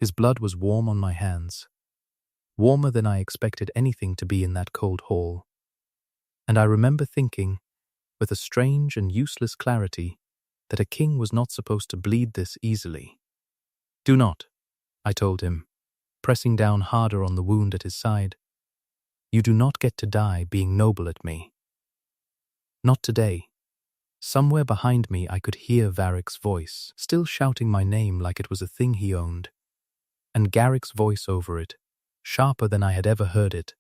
His blood was warm on my hands, warmer than I expected anything to be in that cold hall. And I remember thinking, with a strange and useless clarity, that a king was not supposed to bleed this easily. "Do not," I told him, pressing down harder on the wound at his side. "You do not get to die being noble at me. Not today." Somewhere behind me I could hear Varric's voice, still shouting my name like it was a thing he owned, and Garrick's voice over it, sharper than I had ever heard it,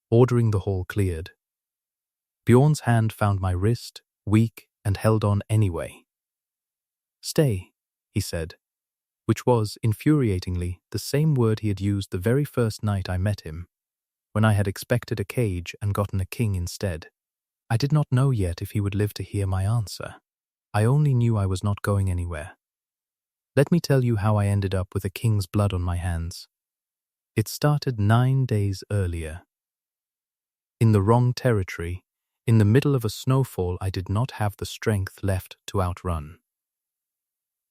ordering the hall cleared. Bjorn's hand found my wrist, weak, and held on anyway. "Stay," he said, which was, infuriatingly, the same word he had used the very first night I met him, when I had expected a cage and gotten a king instead. I did not know yet if he would live to hear my answer. I only knew I was not going anywhere. Let me tell you how I ended up with a king's blood on my hands. It started 9 days earlier. In the wrong territory, in the middle of a snowfall I did not have the strength left to outrun.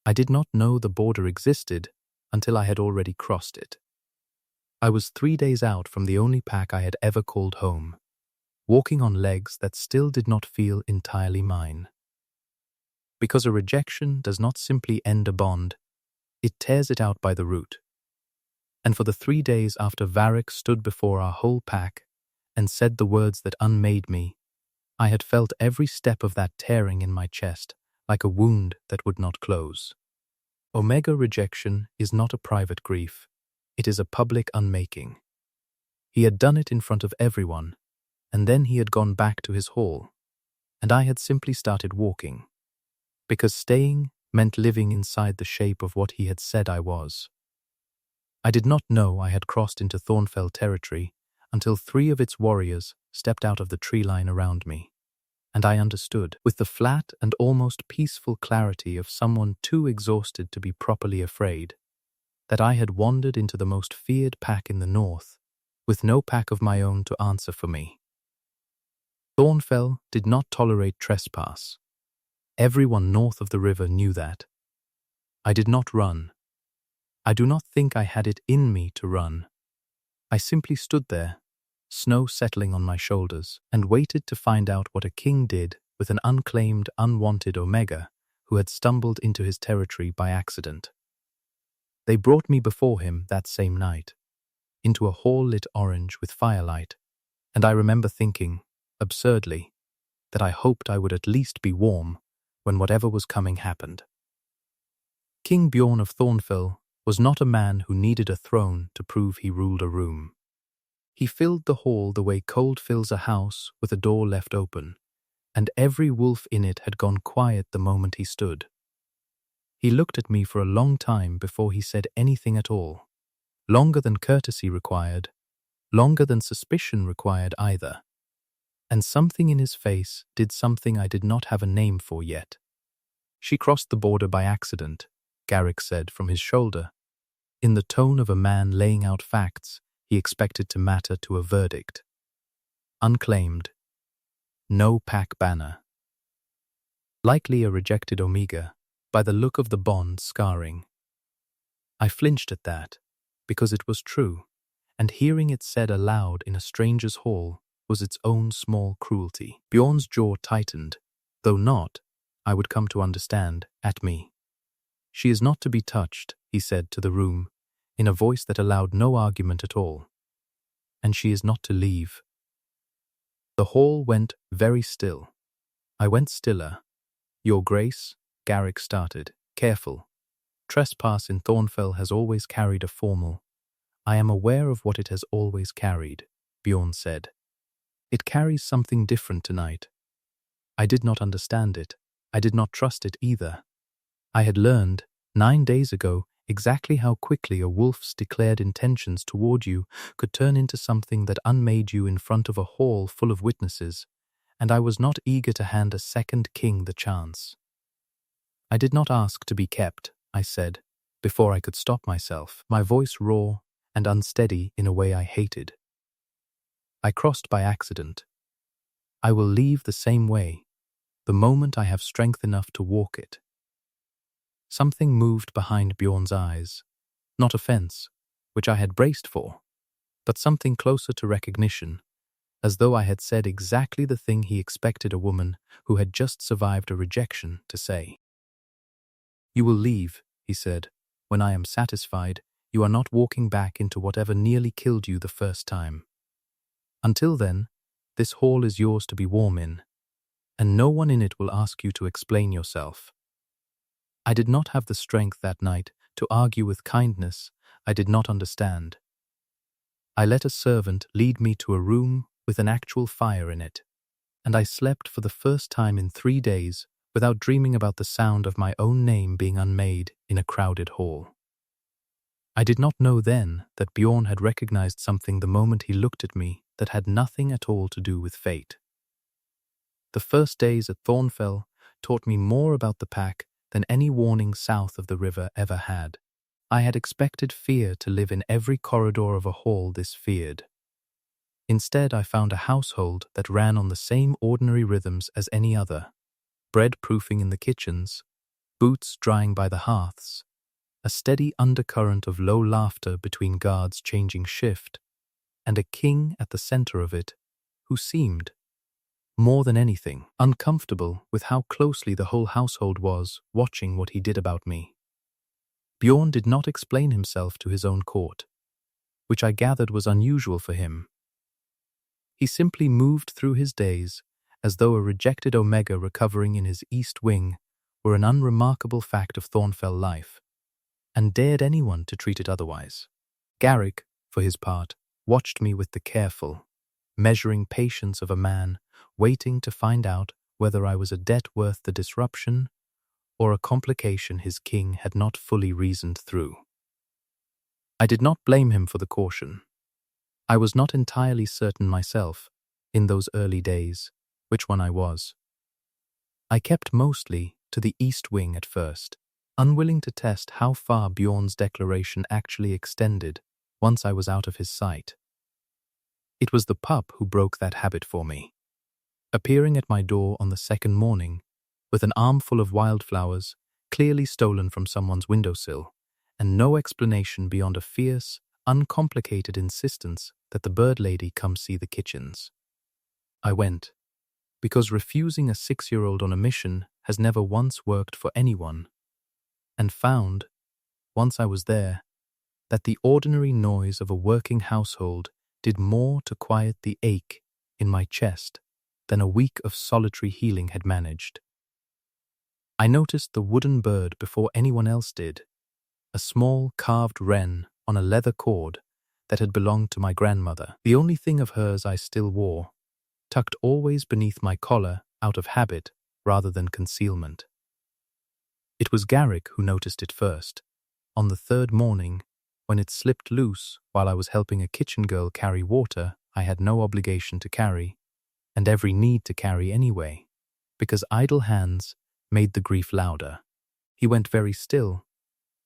I did not know the border existed until I had already crossed it. I was 3 days out from the only pack I had ever called home, walking on legs that still did not feel entirely mine. Because a rejection does not simply end a bond, it tears it out by the root. And for the 3 days after Varric stood before our whole pack and said the words that unmade me, I had felt every step of that tearing in my chest, like a wound that would not close. Omega rejection is not a private grief. It is a public unmaking. He had done it in front of everyone, and then he had gone back to his hall, and I had simply started walking, because staying meant living inside the shape of what he had said I was. I did not know I had crossed into Thornfell territory until 3 of its warriors stepped out of the tree line around me, and I understood, with the flat and almost peaceful clarity of someone too exhausted to be properly afraid, that I had wandered into the most feared pack in the north, with no pack of my own to answer for me. Thornfell did not tolerate trespass. Everyone north of the river knew that. I did not run. I do not think I had it in me to run. I simply stood there, snow settling on my shoulders, and waited to find out what a king did with an unclaimed, unwanted Omega who had stumbled into his territory by accident. They brought me before him that same night, into a hall lit orange with firelight, and I remember thinking, absurdly, that I hoped I would at least be warm when whatever was coming happened. King Bjorn of Thornfell was not a man who needed a throne to prove he ruled a room. He filled the hall the way cold fills a house with a door left open, and every wolf in it had gone quiet the moment he stood. He looked at me for a long time before he said anything at all, longer than courtesy required, longer than suspicion required either. And something in his face did something I did not have a name for yet. "She crossed the border by accident," Garrick said from his shoulder, in the tone of a man laying out facts he expected to matter to a verdict. "Unclaimed. No pack banner. Likely a rejected Omega, by the look of the bond scarring." I flinched at that, because it was true, and hearing it said aloud in a stranger's hall was its own small cruelty. Bjorn's jaw tightened, though not, I would come to understand, at me. "She is not to be touched," he said to the room, in a voice that allowed no argument at all. "And she is not to leave." The hall went very still. I went stiller. "Your Grace," Garrick started, "careful. Trespass in Thornfell has always carried a formal—" "I am aware of what it has always carried," Bjorn said. "It carries something different tonight." I did not understand it. I did not trust it either. I had learned, 9 days ago, exactly how quickly a wolf's declared intentions toward you could turn into something that unmade you in front of a hall full of witnesses, and I was not eager to hand a second king the chance. "I did not ask to be kept," I said, before I could stop myself, my voice raw and unsteady in a way I hated. "I crossed by accident. I will leave the same way, the moment I have strength enough to walk it." Something moved behind Bjorn's eyes, Not offense, which I had braced for, but something closer to recognition, as though I had said exactly the thing he expected a woman who had just survived a rejection to say. "You will leave," he said, "when I am satisfied you are not walking back into whatever nearly killed you the first time. Until then, this hall is yours to be warm in, and no one in it will ask you to explain yourself." I did not have the strength that night to argue with kindness I did not understand. I let a servant lead me to a room with an actual fire in it, and I slept for the first time in 3 days without dreaming about the sound of my own name being unmade in a crowded hall. I did not know then that Bjorn had recognized something the moment he looked at me that had nothing at all to do with fate. The first days at Thornfell taught me more about the pack than any warning south of the river ever had. I had expected fear to live in every corridor of a hall this feared. Instead, I found a household that ran on the same ordinary rhythms as any other: bread proofing in the kitchens, boots drying by the hearths, a steady undercurrent of low laughter between guards changing shift, and a king at the center of it who seemed, more than anything, uncomfortable with how closely the whole household was watching what he did about me. Bjorn did not explain himself to his own court, which I gathered was unusual for him. He simply moved through his days as though a rejected Omega recovering in his east wing were an unremarkable fact of Thornfell life, and dared anyone to treat it otherwise. Garrick, for his part, watched me with the careful, measuring patience of a man waiting to find out whether I was a debt worth the disruption or a complication his king had not fully reasoned through. I did not blame him for the caution. I was not entirely certain myself, in those early days, which one I was. I kept mostly to the east wing at first, unwilling to test how far Bjorn's declaration actually extended once I was out of his sight. It was the pup who broke that habit for me. Appearing at my door on the second morning, with an armful of wildflowers clearly stolen from someone's windowsill, and no explanation beyond a fierce, uncomplicated insistence that the bird lady come see the kitchens. I went, because refusing a 6-year-old on a mission has never once worked for anyone, and found, once I was there, that the ordinary noise of a working household did more to quiet the ache in my chest than a week of solitary healing had managed. I noticed the wooden bird before anyone else did, a small carved wren on a leather cord that had belonged to my grandmother, the only thing of hers I still wore, tucked always beneath my collar out of habit rather than concealment. It was Garrick who noticed it first, on the third morning, when it slipped loose while I was helping a kitchen girl carry water I had no obligation to carry, and every need to carry anyway, because idle hands made the grief louder. He went very still,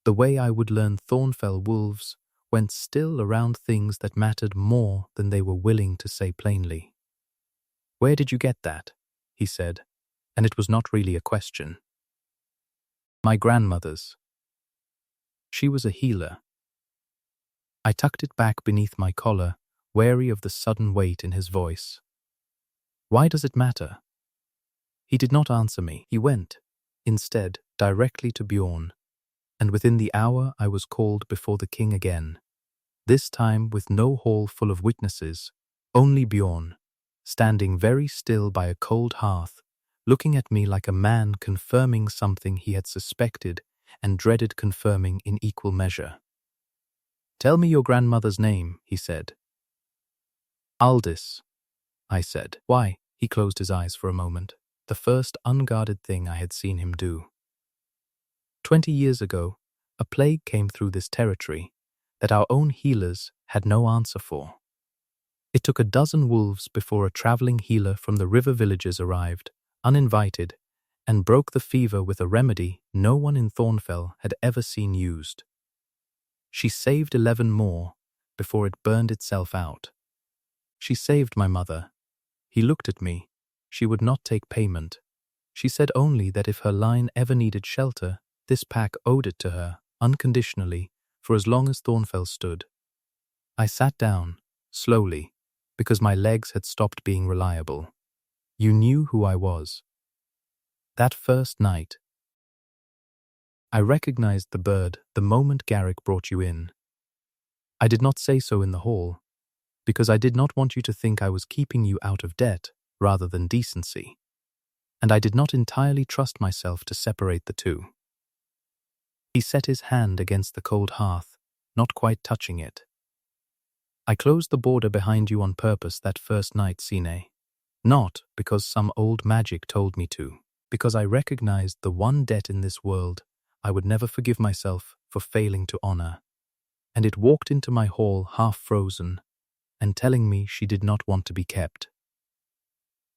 the way I would learn Thornfell wolves went still around things that mattered more than they were willing to say plainly. "Where did you get that?" he said, and it was not really a question. "My grandmother's. She was a healer." I tucked it back beneath my collar, wary of the sudden weight in his voice. "Why does it matter?" He did not answer me. He went, instead, directly to Bjorn, and within the hour I was called before the king again, this time with no hall full of witnesses, only Bjorn, standing very still by a cold hearth, looking at me like a man confirming something he had suspected and dreaded confirming in equal measure. "Tell me your grandmother's name," he said. "Aldis," I said. "Why?" He closed his eyes for a moment, the first unguarded thing I had seen him do. 20 years ago, a plague came through this territory that our own healers had no answer for. It took a dozen wolves before a traveling healer from the river villages arrived, uninvited, and broke the fever with a remedy no one in Thornfell had ever seen used. She saved 11 more before it burned itself out. She saved my mother. He looked at me. She would not take payment. She said only that if her line ever needed shelter, this pack owed it to her, unconditionally, for as long as Thornfell stood. I sat down, slowly, because my legs had stopped being reliable. You knew who I was. That first night, I recognized the bird the moment Garrick brought you in. I did not say so in the hall, because I did not want you to think I was keeping you out of debt rather than decency, and I did not entirely trust myself to separate the two. He set his hand against the cold hearth, not quite touching it. I closed the border behind you on purpose that first night, Sine. Not because some old magic told me to, because I recognized the one debt in this world I would never forgive myself for failing to honor. And it walked into my hall half frozen and telling me she did not want to be kept.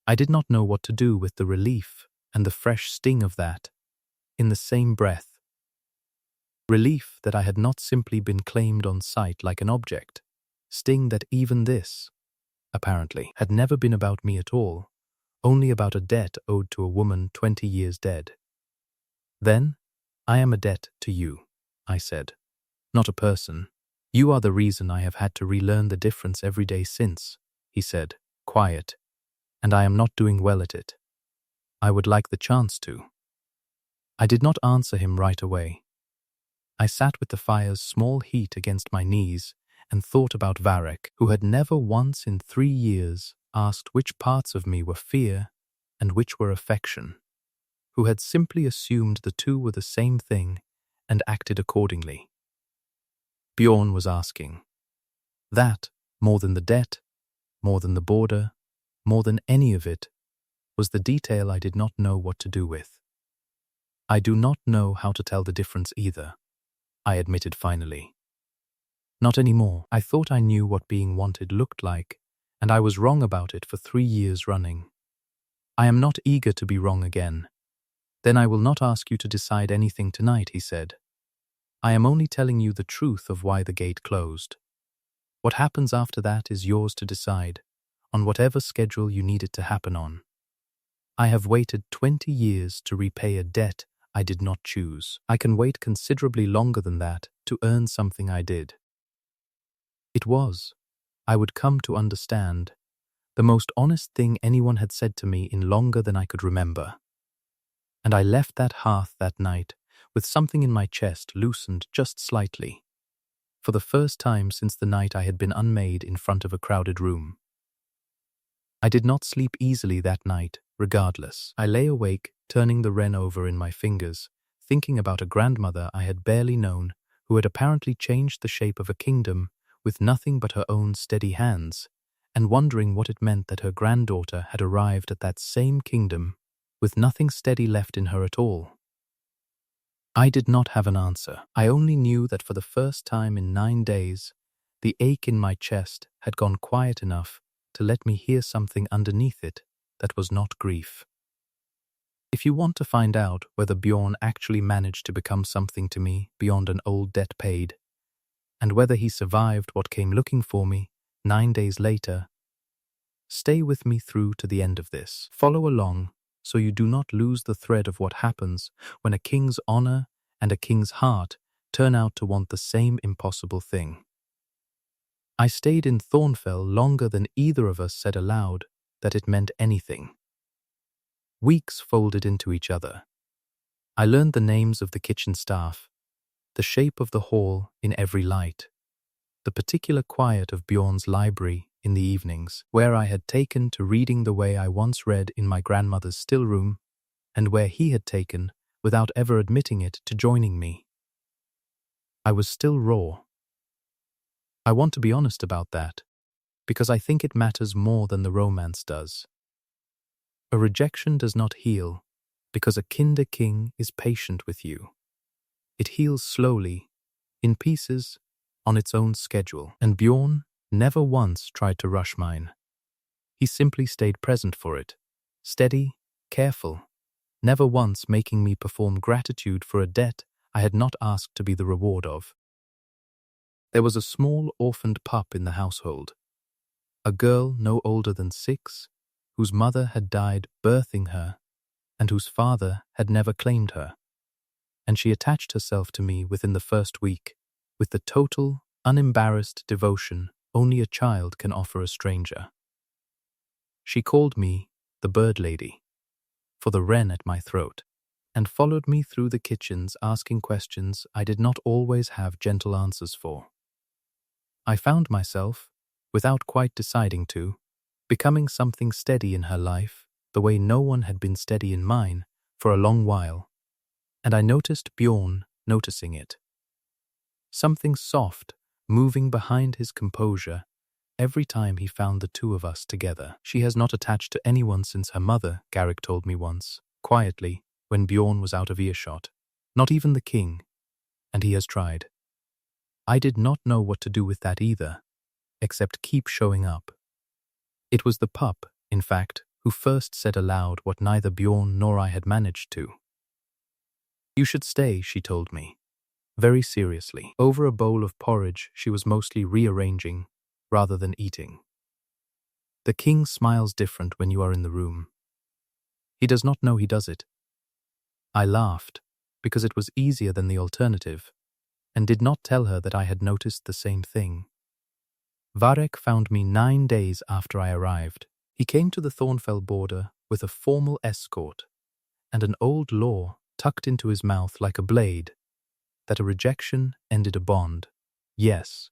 I did not know what to do with the relief and the fresh sting of that in the same breath. Relief that I had not simply been claimed on sight like an object. Sting that even this, apparently, had never been about me at all, only about a debt owed to a woman 20 years dead. Then, I am a debt to you, I said, not a person. You are the reason I have had to relearn the difference every day since, he said, quiet, and I am not doing well at it. I would like the chance to. I did not answer him right away. I sat with the fire's small heat against my knees and thought about Varek, who had never once in 3 years asked which parts of me were fear and which were affection, who had simply assumed the two were the same thing and acted accordingly. Bjorn was asking. That, more than the debt, more than the border, more than any of it, was the detail I did not know what to do with. I do not know how to tell the difference either, I admitted finally. Not anymore. I thought I knew what being wanted looked like, and I was wrong about it for 3 years running. I am not eager to be wrong again. Then I will not ask you to decide anything tonight, he said. I am only telling you the truth of why the gate closed. What happens after that is yours to decide, on whatever schedule you need it to happen on. I have waited 20 years to repay a debt I did not choose. I can wait considerably longer than that to earn something I did. It was, I would come to understand, the most honest thing anyone had said to me in longer than I could remember. And I left that hearth that night with something in my chest loosened just slightly, for the first time since the night I had been unmade in front of a crowded room. I did not sleep easily that night, regardless. I lay awake, turning the wren over in my fingers, thinking about a grandmother I had barely known who had apparently changed the shape of a kingdom with nothing but her own steady hands, and wondering what it meant that her granddaughter had arrived at that same kingdom with nothing steady left in her at all. I did not have an answer. I only knew that for the first time in 9 days, the ache in my chest had gone quiet enough to let me hear something underneath it that was not grief. If you want to find out whether Bjorn actually managed to become something to me beyond an old debt paid, and whether he survived what came looking for me 9 days later, stay with me through to the end of this. Follow along so you do not lose the thread of what happens when a king's honor and a king's heart turn out to want the same impossible thing. I stayed in Thornfell longer than either of us said aloud that it meant anything. Weeks folded into each other. I learned the names of the kitchen staff, the shape of the hall in every light, the particular quiet of Bjorn's library in the evenings, where I had taken to reading the way I once read in my grandmother's still room, and where he had taken, without ever admitting it, to joining me. I was still raw. I want to be honest about that, because I think it matters more than the romance does. A rejection does not heal, because a kinder king is patient with you. It heals slowly, in pieces, on its own schedule, and Bjorn never once tried to rush mine. He simply stayed present for it, steady, careful, never once making me perform gratitude for a debt I had not asked to be the reward of. There was a small orphaned pup in the household, a girl no older than 6, whose mother had died birthing her and whose father had never claimed her, and she attached herself to me within the first week, with the total, unembarrassed devotion only a child can offer a stranger. She called me the bird lady, for the wren at my throat, and followed me through the kitchens asking questions I did not always have gentle answers for. I found myself, without quite deciding to, becoming something steady in her life, the way no one had been steady in mine for a long while, and I noticed Bjorn noticing it. Something soft, moving behind his composure every time he found the two of us together. She has not attached to anyone since her mother, Garrick told me once, quietly, when Bjorn was out of earshot. Not even the king, and he has tried. I did not know what to do with that either, except keep showing up. It was the pup, in fact, who first said aloud what neither Bjorn nor I had managed to. You should stay, she told me, very seriously. Over a bowl of porridge she was mostly rearranging rather than eating. The king smiles different when you are in the room. He does not know he does it. I laughed, because it was easier than the alternative, and did not tell her that I had noticed the same thing. Varek found me 9 days after I arrived. He came to the Thornfell border with a formal escort and an old law tucked into his mouth like a blade, that a rejection ended a bond, yes,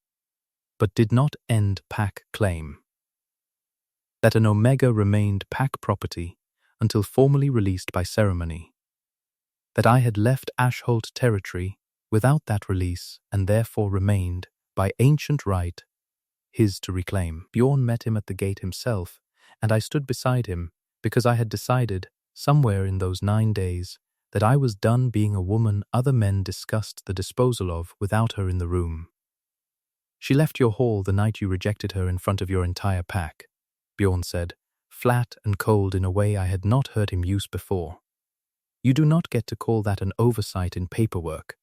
but did not end pack claim. That an omega remained pack property until formally released by ceremony. That I had left Ashholt territory without that release and therefore remained, by ancient right, his to reclaim. Bjorn met him at the gate himself, and I stood beside him because I had decided, somewhere in those 9 days, that I was done being a woman other men discussed the disposal of without her in the room. She left your hall the night you rejected her in front of your entire pack, Bjorn said, flat and cold in a way I had not heard him use before. You do not get to call that an oversight in paperwork.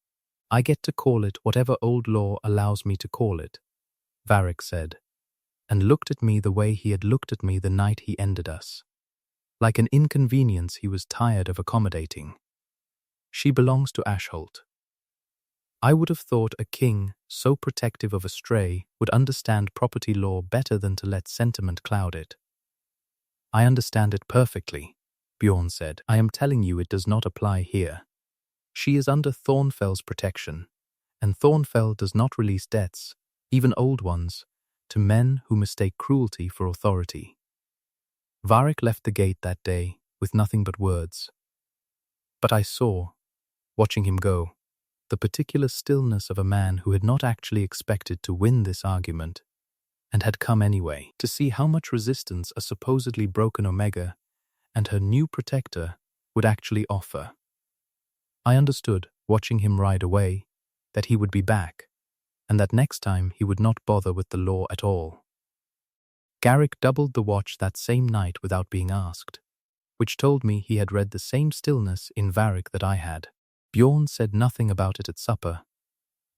I get to call it whatever old law allows me to call it, Varek said, and looked at me the way he had looked at me the night he ended us. Like an inconvenience he was tired of accommodating. She belongs to Ashholt. I would have thought a king so protective of a stray would understand property law better than to let sentiment cloud it. I understand it perfectly, Bjorn said. I am telling you it does not apply here. She is under Thornfell's protection, and Thornfell does not release debts, even old ones, to men who mistake cruelty for authority. Varek left the gate that day with nothing but words. But I saw, watching him go, the particular stillness of a man who had not actually expected to win this argument, and had come anyway, to see how much resistance a supposedly broken Omega and her new protector would actually offer. I understood, watching him ride away, that he would be back, and that next time he would not bother with the law at all. Garrick doubled the watch that same night without being asked, which told me he had read the same stillness in Varek that I had. Bjorn said nothing about it at supper,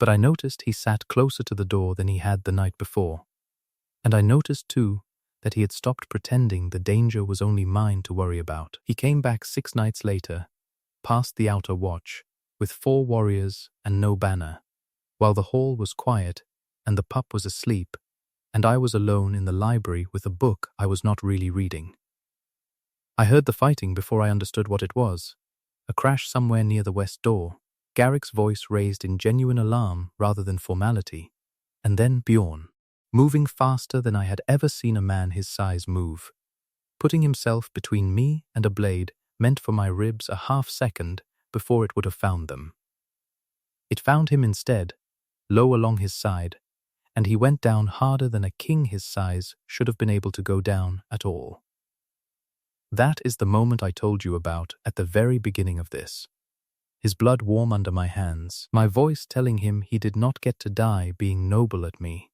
but I noticed he sat closer to the door than he had the night before, and I noticed too that he had stopped pretending the danger was only mine to worry about. He came back 6 nights later, past the outer watch, with 4 warriors and no banner, while the hall was quiet and the pup was asleep, and I was alone in the library with a book I was not really reading. I heard the fighting before I understood what it was. A crash somewhere near the west door, Garrick's voice raised in genuine alarm rather than formality, and then Bjorn, moving faster than I had ever seen a man his size move, putting himself between me and a blade meant for my ribs a half-second before it would have found them. It found him instead, low along his side, and he went down harder than a king his size should have been able to go down at all. That is the moment I told you about at the very beginning of this. His blood warm under my hands, my voice telling him he did not get to die being noble at me.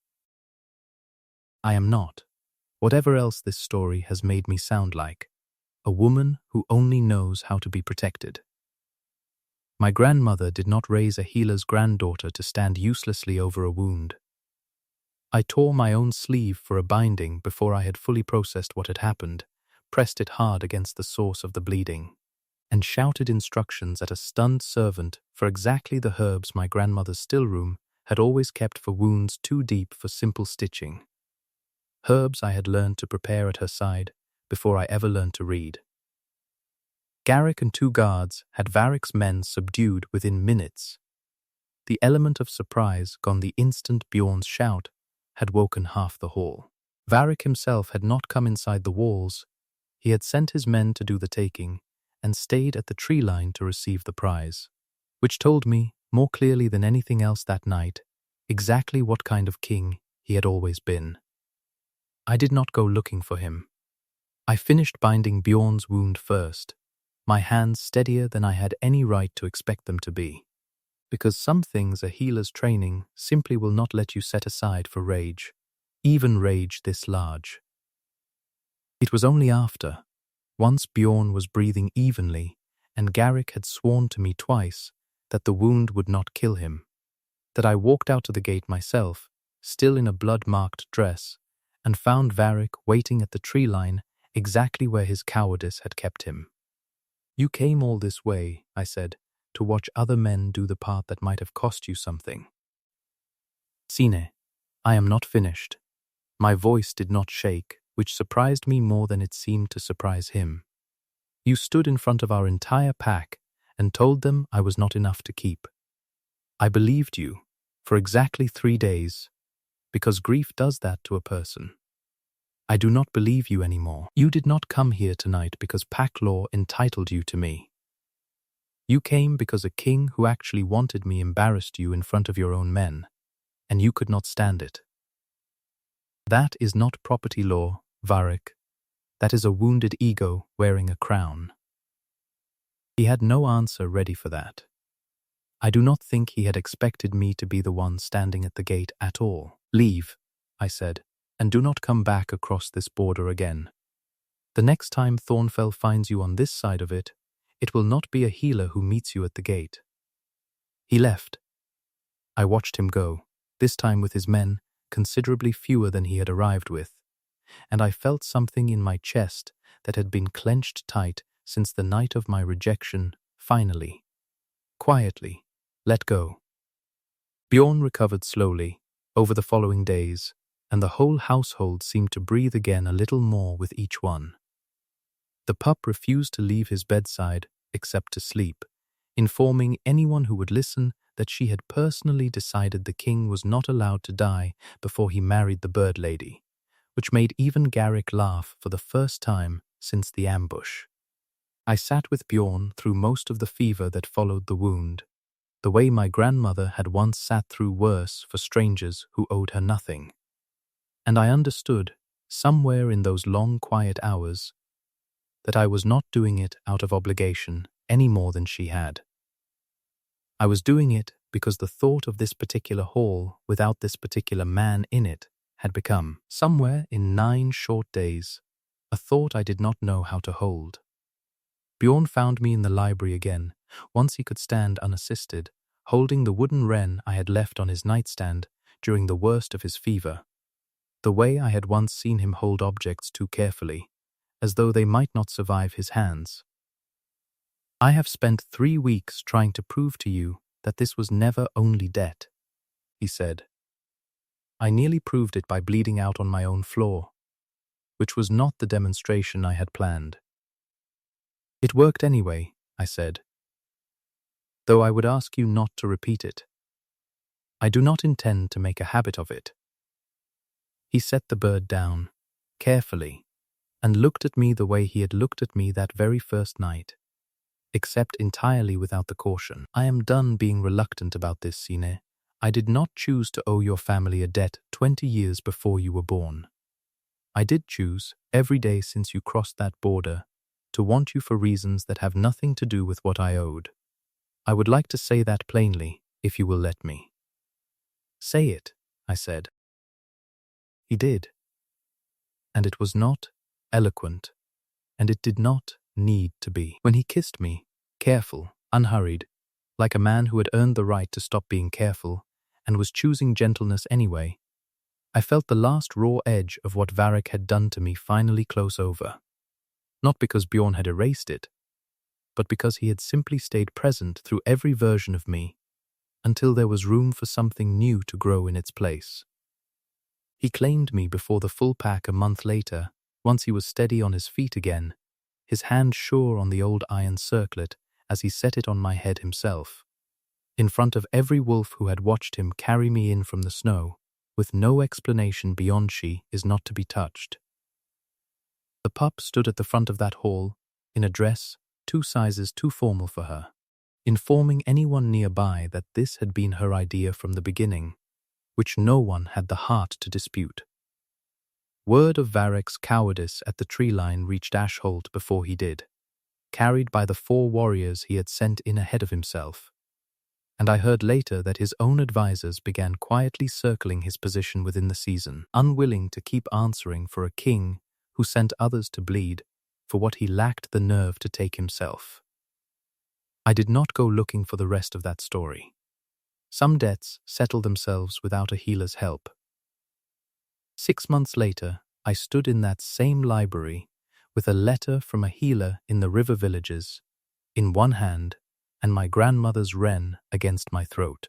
I am not, whatever else this story has made me sound like, a woman who only knows how to be protected. My grandmother did not raise a healer's granddaughter to stand uselessly over a wound. I tore my own sleeve for a binding before I had fully processed what had happened, pressed it hard against the source of the bleeding, and shouted instructions at a stunned servant for exactly the herbs my grandmother's stillroom had always kept for wounds too deep for simple stitching. Herbs I had learned to prepare at her side before I ever learned to read. Garrick and 2 guards had Varric's men subdued within minutes. The element of surprise gone the instant Bjorn's shout had woken half the hall. Varric himself had not come inside the walls. He had sent his men to do the taking and stayed at the tree line to receive the prize, which told me, more clearly than anything else that night, exactly what kind of king he had always been. I did not go looking for him. I finished binding Bjorn's wound first, my hands steadier than I had any right to expect them to be, because some things a healer's training simply will not let you set aside for rage, even rage this large. It was only after, once Bjorn was breathing evenly and Garrick had sworn to me twice that the wound would not kill him, that I walked out to the gate myself, still in a blood-marked dress, and found Varric waiting at the tree line exactly where his cowardice had kept him. "You came all this way," I said, "to watch other men do the part that might have cost you something." "Sine, I am not finished." My voice did not shake, which surprised me more than it seemed to surprise him. "You stood in front of our entire pack and told them I was not enough to keep. I believed you for exactly 3 days, because grief does that to a person. I do not believe you anymore. You did not come here tonight because pack law entitled you to me. You came because a king who actually wanted me embarrassed you in front of your own men, and you could not stand it. That is not property law, Varric. That is a wounded ego wearing a crown." He had no answer ready for that. I do not think he had expected me to be the one standing at the gate at all. "Leave," I said, "and do not come back across this border again. The next time Thornfell finds you on this side of it, it will not be a healer who meets you at the gate." He left. I watched him go, this time with his men, considerably fewer than he had arrived with, and I felt something in my chest that had been clenched tight since the night of my rejection finally, quietly, let go. Bjorn recovered slowly over the following days, and the whole household seemed to breathe again a little more with each one. The pup refused to leave his bedside except to sleep, informing anyone who would listen that she had personally decided the king was not allowed to die before he married the bird lady, which made even Garrick laugh for the first time since the ambush. I sat with Bjorn through most of the fever that followed the wound, the way my grandmother had once sat through worse for strangers who owed her nothing. And I understood, somewhere in those long quiet hours, that I was not doing it out of obligation any more than she had. I was doing it because the thought of this particular hall without this particular man in it had become, somewhere in 9 short days, a thought I did not know how to hold. Bjorn found me in the library again, once he could stand unassisted, holding the wooden wren I had left on his nightstand during the worst of his fever, the way I had once seen him hold objects too carefully, as though they might not survive his hands. "I have spent 3 weeks trying to prove to you that this was never only debt," he said. "I nearly proved it by bleeding out on my own floor, which was not the demonstration I had planned." "It worked anyway," I said, "though I would ask you not to repeat it. I do not intend to make a habit of it." He set the bird down, carefully, and looked at me the way he had looked at me that very first night, except entirely without the caution. "I am done being reluctant about this, Sine. I did not choose to owe your family a debt 20 years before you were born. I did choose, every day since you crossed that border, to want you for reasons that have nothing to do with what I owed. I would like to say that plainly, if you will let me." "Say it," I said. He did. And it was not eloquent, and it did not need to be. When he kissed me, careful, unhurried, like a man who had earned the right to stop being careful and was choosing gentleness anyway, I felt the last raw edge of what Varric had done to me finally close over. Not because Bjorn had erased it, but because he had simply stayed present through every version of me, until there was room for something new to grow in its place. He claimed me before the full pack a month later, once he was steady on his feet again, his hand sure on the old iron circlet as he set it on my head himself, in front of every wolf who had watched him carry me in from the snow, with no explanation beyond she is not to be touched. The pup stood at the front of that hall, in a dress 2 sizes too formal for her, informing anyone nearby that this had been her idea from the beginning, which no one had the heart to dispute. Word of Varek's cowardice at the tree line reached Ashholt before he did, carried by the 4 warriors he had sent in ahead of himself, and I heard later that his own advisers began quietly circling his position within the season, unwilling to keep answering for a king who sent others to bleed for what he lacked the nerve to take himself. I did not go looking for the rest of that story. Some debts settled themselves without a healer's help. 6 months later, I stood in that same library with a letter from a healer in the river villages in one hand and my grandmother's wren against my throat,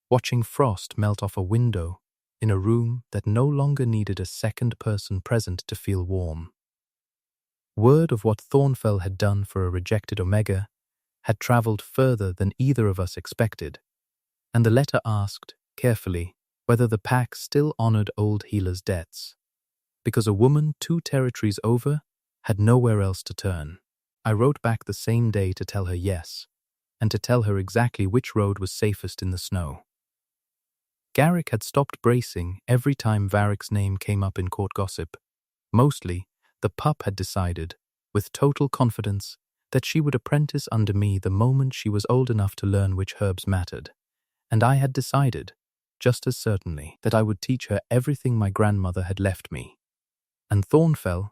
watching frost melt off a window in a room that no longer needed a second person present to feel warm. Word of what Thornfell had done for a rejected Omega had travelled further than either of us expected, and the letter asked, carefully, whether the pack still honoured old healers' debts, because a woman 2 territories over had nowhere else to turn. I wrote back the same day to tell her yes, and to tell her exactly which road was safest in the snow. Garrick had stopped bracing every time Varek's name came up in court gossip. Mostly, the pup had decided, with total confidence, that she would apprentice under me the moment she was old enough to learn which herbs mattered, and I had decided, just as certainly, that I would teach her everything my grandmother had left me. And Thornfell,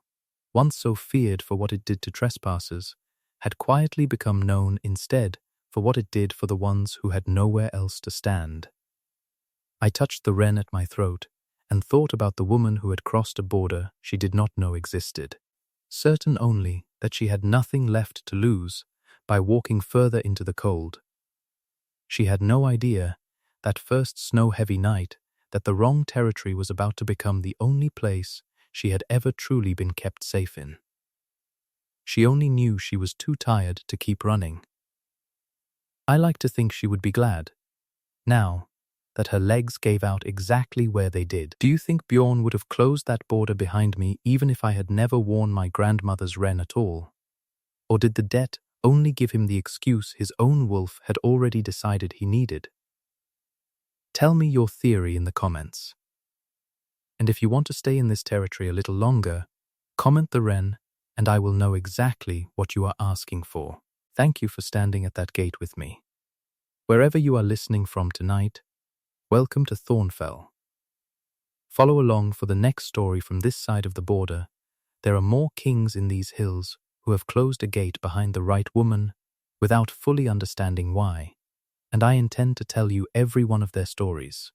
once so feared for what it did to trespassers, had quietly become known instead for what it did for the ones who had nowhere else to stand. I touched the wren at my throat and thought about the woman who had crossed a border she did not know existed, certain only that she had nothing left to lose by walking further into the cold. She had no idea, that first snow-heavy night, that the wrong territory was about to become the only place she had ever truly been kept safe in. She only knew she was too tired to keep running. I like to think she would be glad, now, that her legs gave out exactly where they did. Do you think Bjorn would have closed that border behind me even if I had never worn my grandmother's wren at all? Or did the debt only give him the excuse his own wolf had already decided he needed? Tell me your theory in the comments. And if you want to stay in this territory a little longer, comment the wren and I will know exactly what you are asking for. Thank you for standing at that gate with me. Wherever you are listening from tonight, welcome to Thornfell. Follow along for the next story from this side of the border. There are more kings in these hills who have closed a gate behind the right woman without fully understanding why, and I intend to tell you every one of their stories.